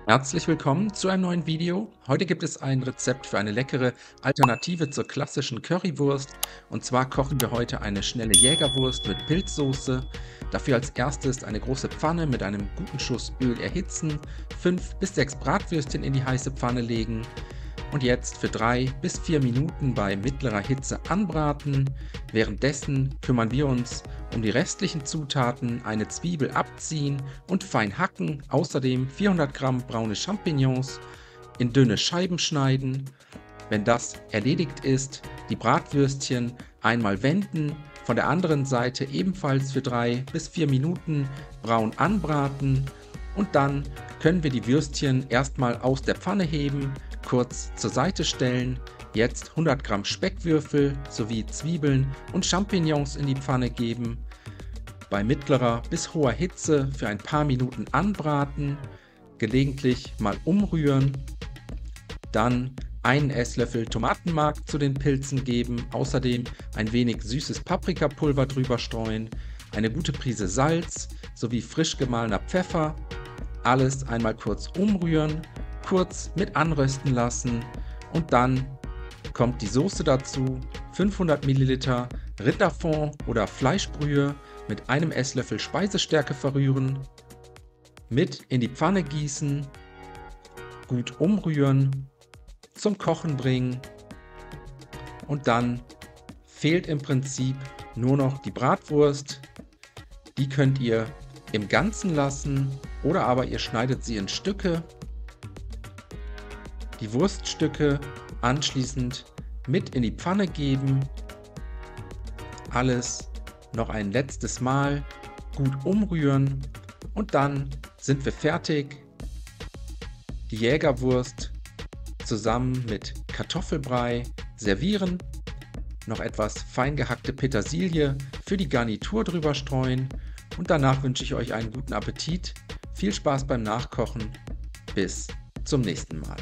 Herzlich willkommen zu einem neuen Video. Heute gibt es ein Rezept für eine leckere Alternative zur klassischen Currywurst. Und zwar kochen wir heute eine schnelle Jägerwurst mit Pilzsoße. Dafür als erstes eine große Pfanne mit einem guten Schuss Öl erhitzen, 5 bis 6 Bratwürstchen in die heiße Pfanne legen und jetzt für 3 bis 4 Minuten bei mittlerer Hitze anbraten. Währenddessen kümmern wir uns um die restlichen Zutaten: eine Zwiebel abziehen und fein hacken, außerdem 400 Gramm braune Champignons in dünne Scheiben schneiden. Wenn das erledigt ist, die Bratwürstchen einmal wenden, von der anderen Seite ebenfalls für 3 bis 4 Minuten braun anbraten und dann können wir die Würstchen erstmal aus der Pfanne heben, kurz zur Seite stellen. Jetzt 100 Gramm Speckwürfel sowie Zwiebeln und Champignons in die Pfanne geben, bei mittlerer bis hoher Hitze für ein paar Minuten anbraten, gelegentlich mal umrühren, dann einen Esslöffel Tomatenmark zu den Pilzen geben, außerdem ein wenig süßes Paprikapulver drüber streuen, eine gute Prise Salz sowie frisch gemahlener Pfeffer. Alles einmal kurz umrühren, kurz mit anrösten lassen und dann kommt die Soße dazu: 500 Milliliter Rinderfond oder Fleischbrühe mit einem Esslöffel Speisestärke verrühren, mit in die Pfanne gießen, gut umrühren, zum Kochen bringen und dann fehlt im Prinzip nur noch die Bratwurst. Die könnt ihr im Ganzen lassen oder aber ihr schneidet sie in Stücke. Die Wurststücke anschließend mit in die Pfanne geben, alles noch ein letztes Mal gut umrühren und dann sind wir fertig. Die Jägerwurst zusammen mit Kartoffelbrei servieren, noch etwas fein gehackte Petersilie für die Garnitur drüber streuen und danach wünsche ich euch einen guten Appetit. Viel Spaß beim Nachkochen. Bis zum nächsten Mal.